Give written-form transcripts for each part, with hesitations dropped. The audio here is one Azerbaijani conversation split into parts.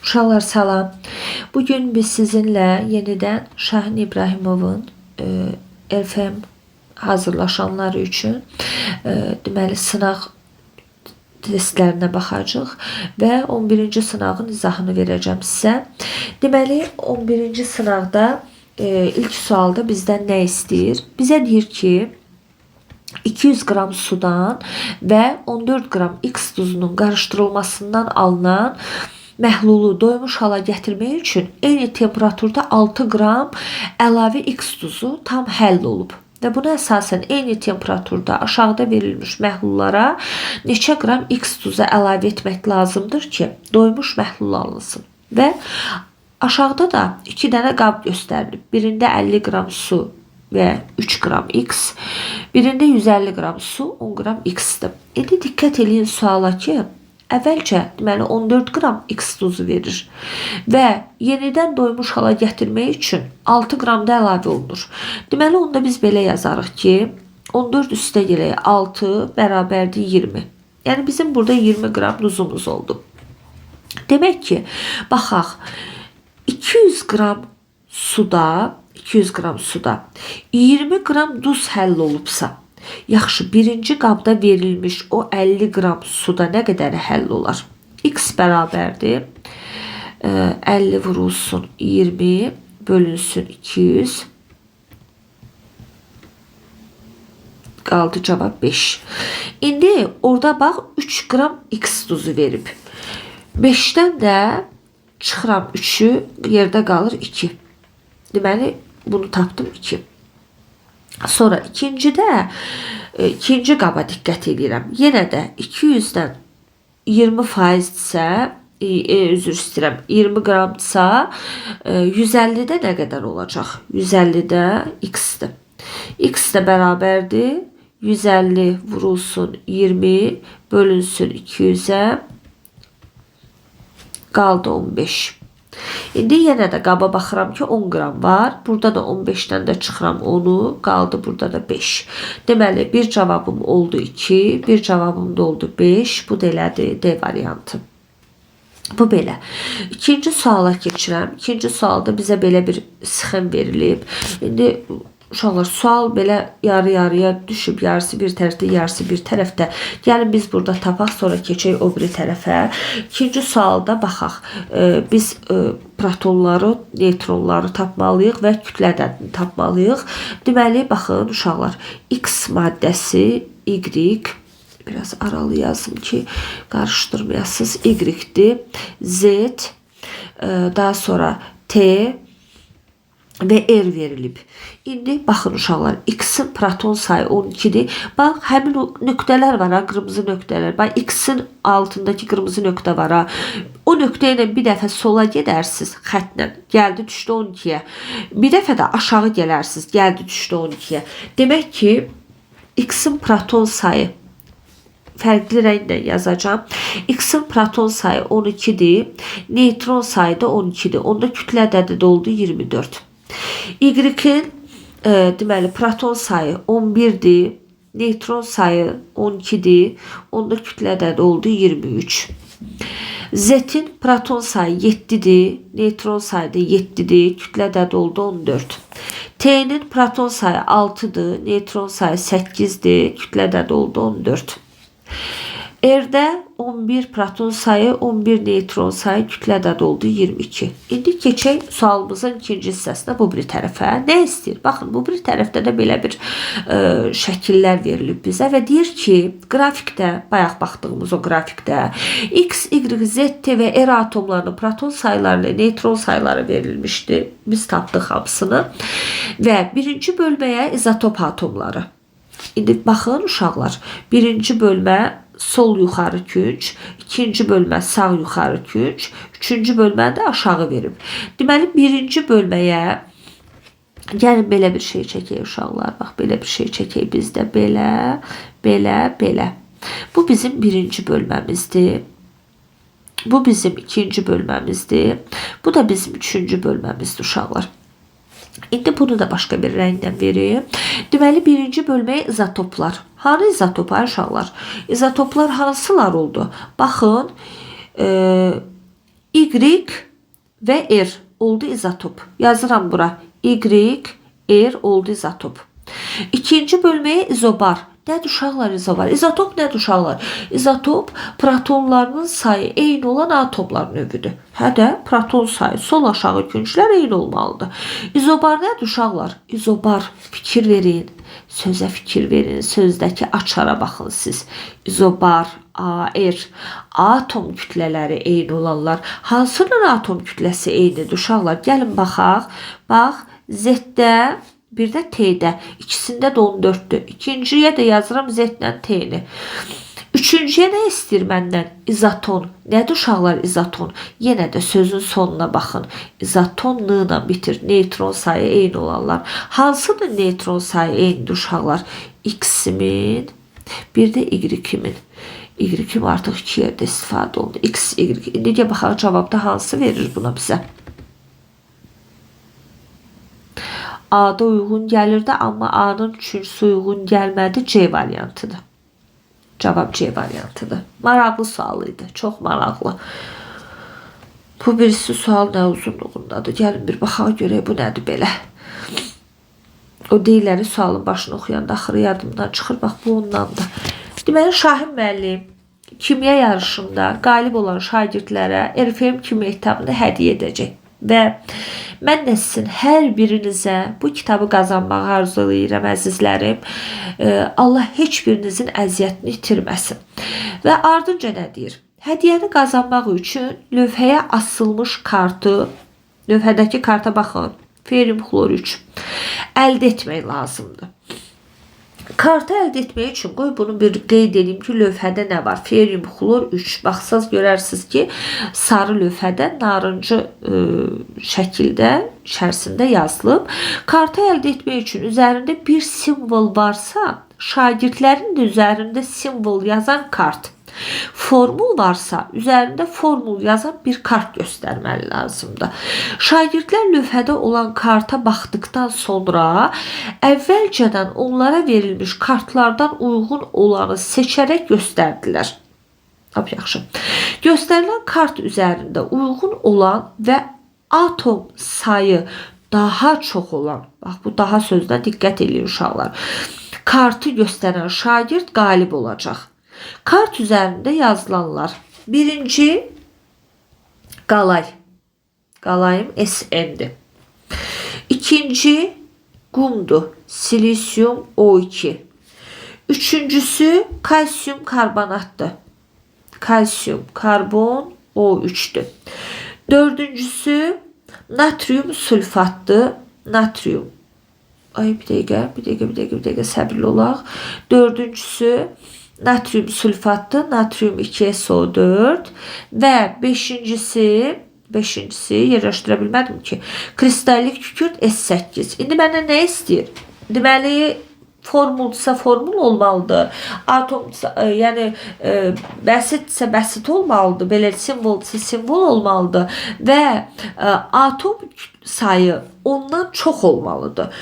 Uşaqlar salam. Bugün biz sizinle yeniden Şahin İbrahimov'un LFM hazırlaşanları üçün deməli sınaq testlərinə baxacağıq və 11-ci sınağın izahını verəcəm sizə. Deməli 11-ci sınaqda ilk sualda bizdən nə istəyir? Bizə deyir ki 200 qram sudan və 14 qram X duzunun qarışdırılmasından alınan məhlulu doymuş hala gətirmək üçün eyni temperaturda 6 qram əlavə X duzu tam həll olub. Və buna əsasən eyni temperaturda aşağıda verilmiş məhlullara neçə qram X duzu əlavə etmək lazımdır ki, doymuş məhlul alınsın. Və aşağıda da 2 dənə qab göstərilib. Birində 50 qram su və 3 qram X, birində 150 qram su, 10 qram X-dir. İndi diqqət edin suala ki, əvvəlcə deməli 14 qram X duzu verir və yenidən doymuş hala gətirmək üçün 6 qram da əlavə olunur. Deməli onda biz belə yazarıq ki 14 üstə gələk 6 bərabərdir 20. Yəni bizim burada 20 qram duzumuz oldu. Demək ki baxaq 200 qram suda 20 qram duz həll olubsa, yaxşı, birinci qabda verilmiş o 50 qram suda nə qədər həll olar? X bərabərdir 50 vurulsun 20 bölünsün 200, qaldı cavab 5. İndi orada bax 3 qram X duzu verib. 5-dən də çıxıram 3'ü, yerdə qalır 2. Deməli bunu tapdım 2. Sonra ikinci qaba diqqət edirəm. Yenə də 200-dən 20%-dirsə, üzr istəyirəm, 20 qramdırsa 150-də nə qədər olacaq? 150-də X-dir. X də bərabərdir 150 vurulsun 20 bölünsün 200-ə, qaldı 15. İndi yenə də qaba baxıram ki 10 qram var. Burada da 15-dən də çıxıram 10'u, qaldı burada da 5. Deməli bir cavabım oldu 2, bir cavabım da oldu 5. Bu da elədir D variantı. Bu belə. İkinci suala keçirəm. İkinci sualda bizə belə bir sxem verilib. İndi uşaqlar sual belə yarı-yarıya düşüb, yarısı bir tərəfdə, yarısı bir tərəfdə. Gəlin biz burada tapaq, sonra keçək o biri tərəfə. İkinci sualda baxaq. Biz protonları, neytronları tapmalıyıq və kütlə ədədini tapmalıyıq. Deməli, baxın uşaqlar, X maddəsi Y, biraz aralı yazım ki qarışdırmayasınız, Y-dir, Z, daha sonra T və R verilib. İndi baxın uşaqlar, X-in proton sayı 12'dir. Bax, həmin o nöqtələr var ha, qırmızı nöqtələr. Bax, X-in altındakı qırmızı nöqtə var ha. O nöqtə ilə bir dəfə sola gedərsiniz xətlə, gəldi düşdü 12'yə. Bir dəfə də aşağı gələrsiniz, gəldi düşdü 12'yə. Demək ki, X-in proton sayı fərqli rənglə yazacağım. X-in proton sayı 12'dir, neytron sayı da 12'dir. Onda kütlə ədədi də oldu 24. Y-in deməli proton sayı 11'dir, neytron sayı 12'dir. Onda kütlə ədədi oldu 23. Z-in proton sayı 7'dir, neytron sayı da 7'dir, kütlə ədədi oldu 14. T'nin proton sayı 6'dır, neytron sayı 8'dir, kütlə ədədi oldu 14. R'də 11 proton sayı, 11 neytron sayı, kütlə ədədi oldu 22. İndi keçək sualımızın ikinci hissəsinə, bu biri tərəfə. Nə istəyir? Baxın, bu biri tərəfdə də belə bir şəkillər verilib bizə və deyir ki, qrafikdə, bayaq baxdığımız o qrafikdə X, Y, Z, T və R atomlarının proton sayıları ilə neytron sayıları verilmişdi. Biz tapdıq hamısını və birinci bölməyə izotop atomları. İndi baxın uşaqlar, birinci bölmə sol yuxarı künc, ikinci bölmə sağ yuxarı künc, üçüncü bölmə də aşağı verib. Deməli birinci bölməyə gəlin belə bir şey çəkək uşaqlar. Bax, belə bir şey çəkək bizdə. Belə, belə, belə. Bu bizim birinci bölməmizdir. Bu bizim ikinci bölməmizdir. Bu da bizim üçüncü bölməmizdir uşaqlar. İndi bunu da başqa bir rəngdən vereyim. Deməli, birinci bölməyə izotoplar. Hanı izotoplar uşaqlar? İzotoplar hansılar oldu? Baxın, Y ve R oldu izotop. Yazıram bura. Y, R oldu izotop. İkinci bölmeye izobar. Nədir uşaqlar izobar? İzotop nədir uşaqlar? İzotop protonlarının sayı eyni olan atomlar növüdür. Hə də proton sayı sol aşağı künclər eyni olmalıdır. İzobar nədir uşaqlar? İzobar, fikir verin. Sözə fikir verin. Sözdəki açara baxın siz. İzobar, AR, atom kütlələri eyni olanlar. Hansının atom kütləsi eynidir uşaqlar? Gəlin baxaq. Bax, Z-də, bir də T-də. İkisində də 14'dür. İkinciyə də yazıram Z-lə T-ni. Üçüncüyə nə istəyir məndən? İzoton. Nədir uşaqlar izoton? Yenə də sözün sonuna baxın. İzoton N-la bitir. Neytron sayı eyni olanlar. Hansının neytron sayı eynidir uşaqlar? X-min, bir də Y-kimin. Y-kim artıq iki yerdə istifadə olundu. X, Y. İndi baxaq cavabda hansı verir buna bizə? A'da uyğun gəlirdi, amma A'nın üçüncüsü uyğun gəlmədi. C variantıdır. Cavab C variantıdır. Maraqlı sualıydı. Çox maraqlı. Bu birisi sual nə uzunluğundadır? Gəlin bir baxaq görək bu nədir belə. O deyirləri sualın başını oxuyanda axırı yadımdan çıxır. Bax bu ondandır. Deməli Şahin müəllim kimya yarışında qalib olan şagirdlərə RFM kimya kitabını hədiyyə edəcək. Və mən də sizin hər birinizə bu kitabı qazanmağı arzulayıram əzizlərim. Allah heç birinizin əziyyətini itirməsin. Və ardınca nə deyir? Hədiyyəni qazanmaq üçün lövhəyə asılmış kartı, lövhədəki karta baxın, ferium xlor 3 əldə etmək lazımdır. Kartı əldə etmək üçün qoy bunu bir qeyd edeyim ki, lövhədə nə var? Ferium xlor 3. Baxsaz görərsiniz ki, sarı lövhədə narıncı şəkildə içərisində yazılıb. Kartı əldə etmək üçün üzərində bir simvol varsa, şagirdlərin də üzərində simvol yazan kart. Formul varsa, üzərində formul yazan bir kart göstərməli lazımdır. Şagirdlər lövhədə olan karta baxdıktan sonra əvvəlcədən onlara verilmiş kartlardan uyğun olanı seçərək göstərdilər. Lap yaxşı. Göstərilən kart üzərində uyğun olan və atom sayı daha çox olan, bax bu daha sözünə diqqət edin uşaqlar. Kartı göstərən şagird qalib olacaq. Kart üzərində yazılanlar. Birinci qalay. Qalayım SN-dir. İkinci qumdur. Silisyum O2. Üçüncüsü kalsiyum karbonatdır. Kalsiyum karbon O3'dür. Dördüncüsü natrium sulfatdır. Natrium. Ay bir dəqiqə səbirli olaq. Dördüncüsü natrium sulfatdır. Natrium 2SO4 və beşincisi yerləşdirə bilmədim ki. Kristallik kükürt S8. İndi məndən nə istəyir? Deməli formulsa formul olmalıdır. Atomsa, yəni bəsitsə bəsit olmalıdır. Belə simvolsa simvol olmalıdır. Və atom sayı ondan çox olmalıdır.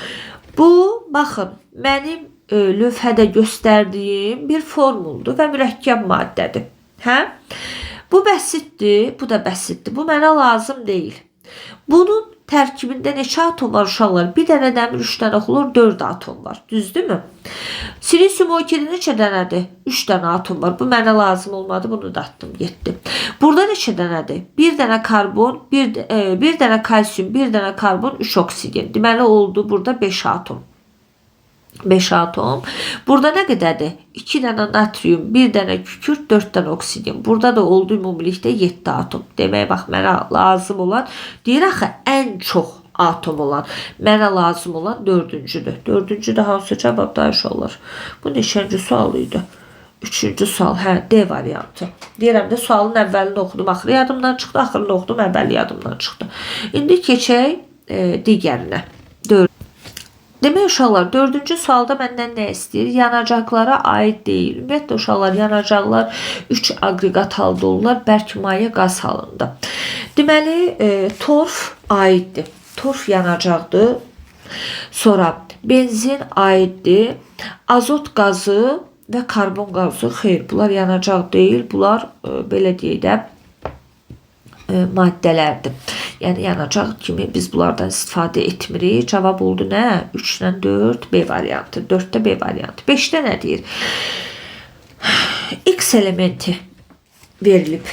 Bu, baxın, mənim lövhədə göstərdiyim bir formuldur və mürəkkəb maddədir. Hə? Bu bəsitdir, bu da bəsitdir. Bu mənə lazım deyil. Bunun tərkibində neçə atom var uşaqlar? Bir dənə dəmir, 3 dənə xlor, 4 atom var. Düzdürmü? Silisyum O2-də neçə dənədir? 3 dənə atom var. Bu mənə lazım olmadı. Bunu da atdım, getdi. Burada neçə dənədir? Bir dənə karbon, bir dənə kalsiyum, bir dənə karbon, 3 oksigen. Deməli oldu burada 5 atom. 5 atom. Burada nə qədərdir? 2 dənə natrium, 1 dənə kükürt, 4 dənə oksigen. Burada da oldu ümumilikdə 7 atom. Demək, bax, mənə lazım olan, deyir axı, ən çox atom olan, mənə lazım olan 4-cüdür. 4-cü də hansı cavabda uşaqlar? Bu neçənci sual idi? 3-cü sual, hə, D variantı. Deyirəm də sualın əvvəlini oxudum, axırı yadımdan çıxdı, axırını oxudum, əvvəli yadımdan çıxdı. İndi keçək digərinə. Demək uşaqlar, 4-cü sualda məndən nə istəyir? Yanacaqlara aid deyil. Ümumiyyətlə uşaqlar, yanacaqlar 3 aqreqat halda olurlar, bərk maye qaz halında. Deməli, torf aiddir. Torf yanacaqdır. Sonra benzin aiddir. Azot qazı və karbon qazı, xeyr, bunlar yanacaq deyil. Bunlar, belə deyək də, maddələrdir. Yəni yanacaq kimi biz bunlardan istifadə etmirik. Cavab oldu nə? 3-dən 4 B variantı. 4-də B variantı. 5-də nə deyir? X elementi verilib.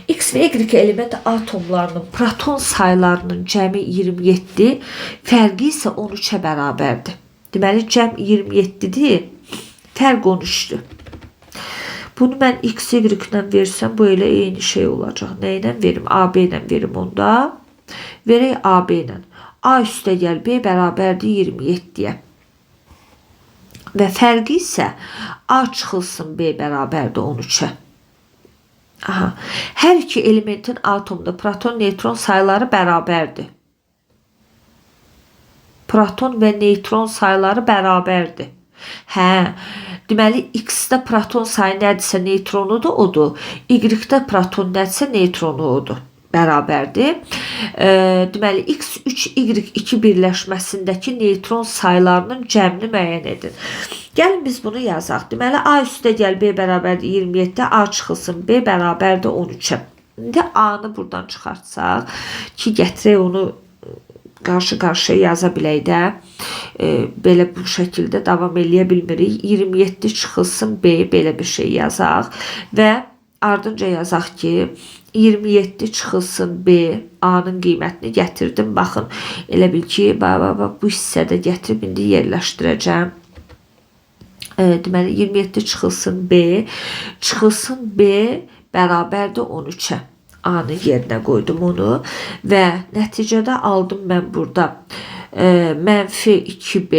X və Y element atomlarının proton saylarının cəmi 27, fərqi isə 13-ə bərabərdir. Deməli, cəm 27-dir, fərq 13-dür. Bunu mən X, Y-lə versəm, bu elə eyni şey olacaq. Nə ilə verim? AB ilə verim onda. Verək AB ilə. A üstə gəl B bərabərdir 27-yə. Və fərqi isə A çıxılsın B bərabərdir 13-ə. Aha. Hər iki elementin atomda proton, neytron sayıları bərabərdir. Proton və neytron sayıları bərabərdir. Hə, deməli X-də proton sayı nədirsə neytronudur, odur. Y-də proton nədirsə neytronu odur. Bərabərdir. Deməli X3, Y2 birləşməsindəki neytron sayılarının cəmini müəyyən edin. Gəlin biz bunu yazaq. Deməli A üstə gəl B bərabərdir 27, A çıxılsın B bərabərdir 13-ə. İndi A-nı buradan çıxartsaq ki, gətirək onu qarşı-qarşıya yaza bilək də. Belə bu şəkildə davam eləyə bilmirik. 27 çıxılsın B, belə bir şey yazaq və ardınca yazaq ki 27 çıxılsın B, A-nın qiymətini gətirdim. Baxın, elə bil ki, bu hissədə gətirib indi yerləşdirəcəm. Deməli 27 çıxılsın B, çıxılsın B bərabərdir 13-ə. A-nın yerinə qoydum onu və nəticədə aldım mən burada mənfi 2B,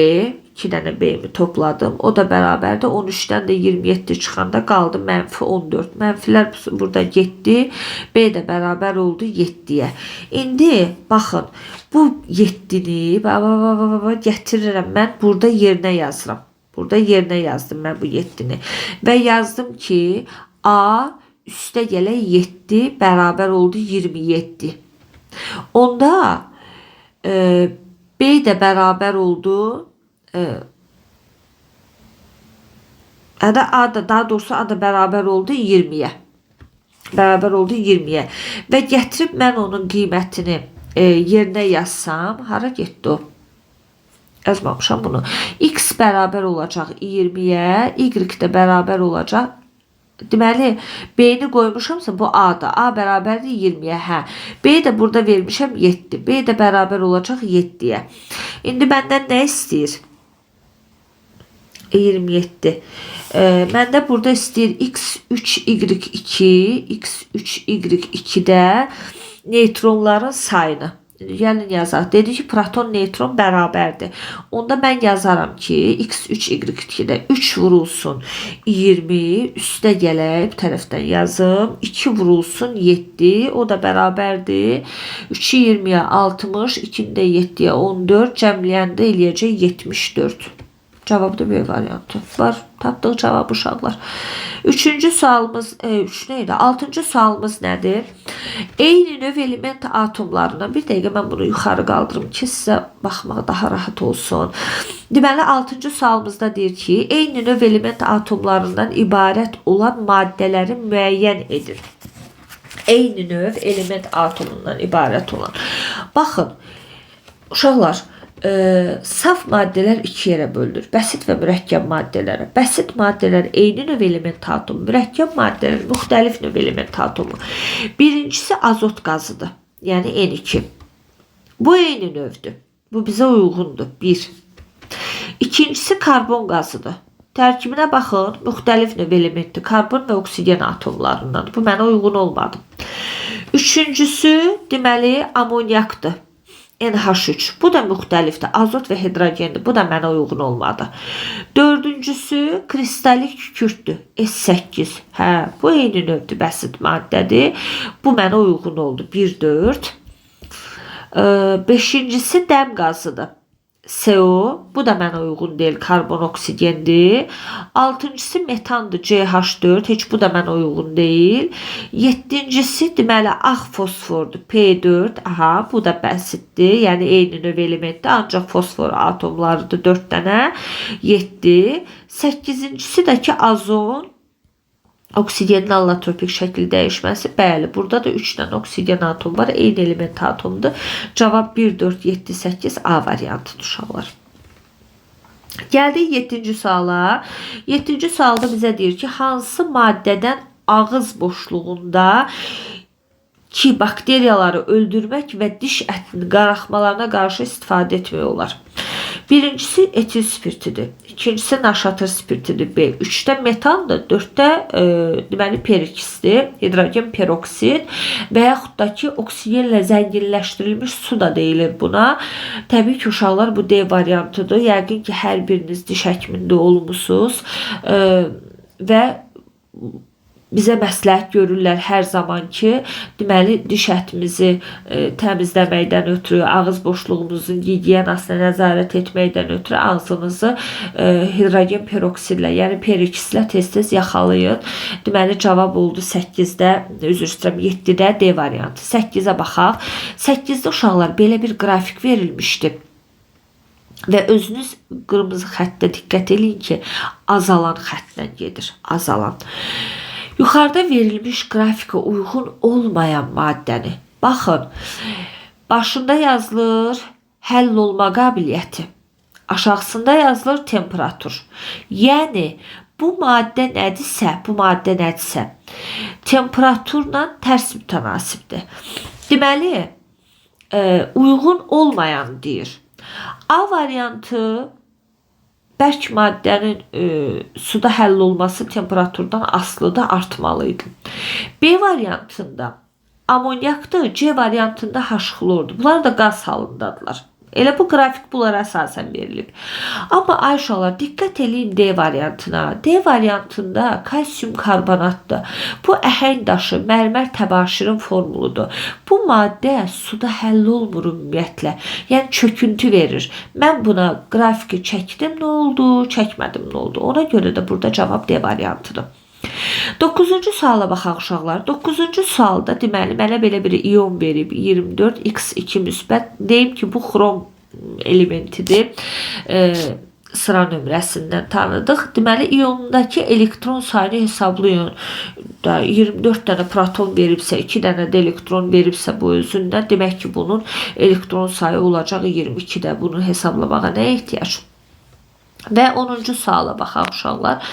2 dənə B-mi topladım. O da bərabərdir 13-dən də 27 çıxanda qaldı mənfi 14. Mənfilər burada getdi. B də bərabər oldu 7-yə. İndi baxın, bu 7-ni gətirirəm mən burada yerinə yazıram. Burada yerinə yazdım mən bu 7-ni. Və yazdım ki A üstə gələk 7 bərabər oldu 27. Onda B də bərabər oldu daha doğrusu A da bərabər oldu 20-yə. Bərabər oldu 20-yə. Və gətirib mən onun qiymətini yerinə yazsam, hara getdi o? Yazmamışam bunu. X bərabər olacaq 20-yə, Y də bərabər olacaq. Deməli, B-ni qoymuşamsa bu A-da. A bərabərdir 20-yə. Hə. B də burada vermişəm 7. B də bərabər olacaq 7-yə. İndi məndən nə istəyir? 27. Məndə burada istəyir X3, Y2. X3, Y2-də neytronların sayını. Gəlin yazaq. Dedi ki, proton, neytron bərabərdir. Onda mən yazaram ki, X3, Y2-də 3 vurulsun 20, üstə gələk, bir tərəfdən yazım. 2 vurulsun 7, o da bərabərdir. 3-ü 20-yə 60, 2-ni də 7-yə 14, cəmləyəndə eləyəcək 74. Cavabı da B variantı. Var, tapdıq cavabı uşaqlar. Üçüncü sualımız, altıncı sualımız nədir? Eyni növ element atomlarına, bir dəqiqə mən bunu yuxarı qaldırım ki, sizə baxmaq daha rahat olsun. Deməli, altıncı sualımızda deyir ki, eyni növ element atomlarından ibarət olan maddələri müəyyən edin. Eyni növ element atomundan ibarət olan. Baxın, uşaqlar, saf maddələr iki yerə bölünür. Bəsit və mürəkkəb maddələrə. Bəsit maddələr eyni növ element atomu, mürəkkəb maddələr müxtəlif növ element atomu. Birincisi azot qazıdır. Yəni N2. Bu eyni növdür. Bu bizə uyğundur. 1. İkincisi karbon qazıdır. Tərkibinə baxın, müxtəlif növ elementdir. Karbon və oksigen atomlarından. Bu mənə uyğun olmadı. Üçüncüsü, deməli, amonyakdır. NH3. Bu da müxtəlifdir. Azot və hidrogendir. Bu da mənə uyğun olmadı. Dördüncüsü kristalik kükürtdür. S8. Hə, bu eyni növdür, bəsit maddədir. Bu mənə uyğun oldu. 1-4. Beşincisi dəm qazıdır. CO. Bu da mənə uyğun deyil. Karbon oksigendir. Altıncısı metandır. CH4. Heç bu da mənə uyğun deyil. Yedincisi deməli ağ fosfordur. P4. Aha, bu da bəsitdir. Yəni eyni növ elementdir. Ancaq fosfor atomlarıdır. 4 dənə. 7. Səkizincisi də ki azon. Oksigenin allotropik şəkil dəyişməsi. Bəli, burada da 3 dənə oksigen atom var. Eyni element atomdur. Cavab 1, 4, 7, 8 A variantıdır uşaqlar. Gəldik 7-ci suala. 7-ci sualda bizə deyir ki, hansı maddədən ağız boşluğunda ki bakteriyaları öldürmək və diş ətinin qaralmalarına qarşı istifadə etmək olar. Birincisi etil spirtidir. İkincisi naşatır spirtidir. B. 3'te metandır. 4'te deməli perikisdir. Hidrogen peroksid və yaxud da ki oksigenlə zənginləşdirilmiş su da deyilir buna. Təbii ki uşaqlar bu D variantıdır. Yəqin ki hər biriniz diş həkimində olmusunuz və bizə məsləhət görürlər hər zaman ki, deməli diş ətimizi təmizləməkdən ötürü, ağız boşluğumuzun gigiyenasına nəzarət etməkdən ötürü ağzınızı hidrogen peroksidlə, yəni perikislə tez-tez yaxalayın. Deməli cavab oldu 8-də, üzr istəyirəm 7-də D variantı. 8-ə baxaq. 8-də uşaqlar belə bir qrafik verilmişdi. Və özünüz qırmızı xəttə diqqət edin ki, azalan xəttlə gedir. Azalan. Yuxarıda verilmiş qrafika uyğun olmayan maddəni. Baxın, başında yazılır həll olma qabiliyyəti. Aşağısında yazılır temperatur. Yəni, bu maddə nədirsə, temperaturla tərs mütənasibdir. Deməli, uyğun olmayan deyir. A variantı bərk maddənin suda həll olması temperaturdan asılıda artmalıydı. B variantında amonyakdır, C variantında H-xlordur. Bunlar da qaz halındadılar. Elə bu qrafik bunlara əsasən verilib. Amma ay uşaqlar diqqət eləyin D variantına. D variantında kalsium karbonatdır. Bu əhəng daşı, mərmər təbaşirin formuludur. Bu maddə suda həll olmur ümumiyyətlə. Yəni çöküntü verir. Mən buna qrafiki çəkdim, nə oldu? Çəkmədim, nə oldu? Ona görə də burada cavab D variantıdır. 9-cu suala baxaq uşaqlar. 9-cu sualda deməli mənə belə bir ion verib 24 X2 müsbət. Deyim ki bu xrom elementidir. Sıra nömrəsindən tanıdıq. Deməli iyondakı elektron sayını hesablayın. 24 dənə proton veribsə, 2 dənə də elektron veribsə bu özündən demək ki bunun elektron sayı olacaq 22-də. Bunu hesablamağa nə ehtiyac? Və 10-cu suala baxaq uşaqlar.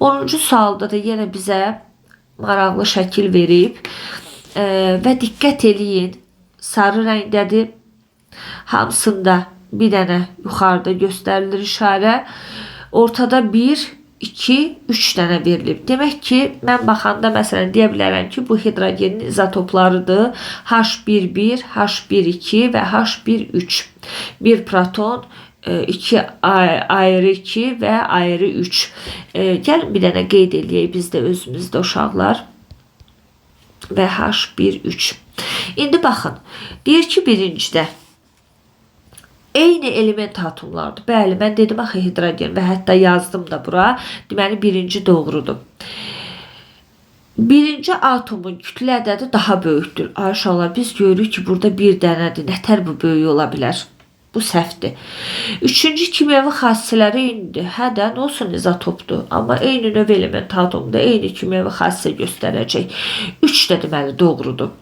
10-cu sualda da yenə bizə maraqlı şəkil verib və diqqət eləyin. Sarı rəngdədir. Hamısında bir dənə yuxarıda göstərilir işarə. Ortada 1, 2, 3 dənə verilib. Demək ki, mən baxanda məsələn deyə bilərəm ki, bu hidrogenin izotoplarıdır. H11, H12 və H13. Bir proton, 2 ayrı 2 və ayrı 3. Gəlin bir dənə qeyd eləyək biz də özümüzdə uşaqlar. Və H13. İndi baxın. Deyir ki birincidə eyni element atomlardır. Bəli, mən dedim axı hidrogen və hətta yazdım da bura. Deməli birinci doğrudur. Birinci atomun kütlə ədədi daha böyükdür. Ayşələr biz görürük ki burada bir dənədir. Nətər bu böyük ola bilər? Bu səhvdir. Üçüncü kimyəvi xassələri eynidir. Hə də, nə olsun izotopdur. Amma eyni növ element atomda eyni kimyəvi xassə göstərəcək. 3 də deməli doğrudur.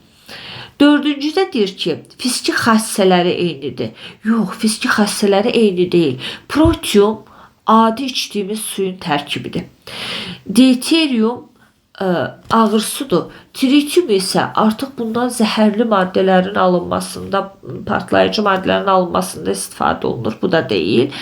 Dördüncüdə deyir ki, fiziki xassələri eynidir. Yox, fiziki xassələri eyni deyil. Protium adi içdiyimiz suyun tərkibidir. Deuterium ağır sudur. Tritium isə artıq bundan zəhərli maddələrin alınmasında, partlayıcı maddələrin alınmasında istifadə olunur. Bu da deyil.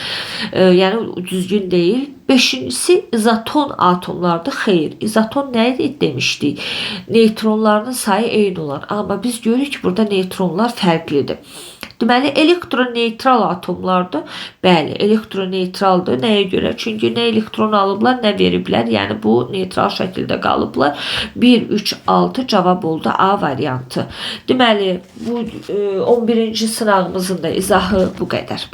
Yəni düzgün deyil. Beşincisi izoton atomlardır. Xeyr, izoton nə demişdik? Neytronlarının sayı eyni olan. Amma biz görürük ki, burada neytronlar fərqlidir. Deməli, elektroneytral atomlardır. Bəli, elektroneytraldır. Nəyə görə? Çünki nə elektron alıblar, nə veriblər. Yəni, bu neytral şəkildə qalıblar. 1, 3, 6 cavab oldu A variantı. Deməli, bu 11-ci sınağımızın da izahı bu qədər.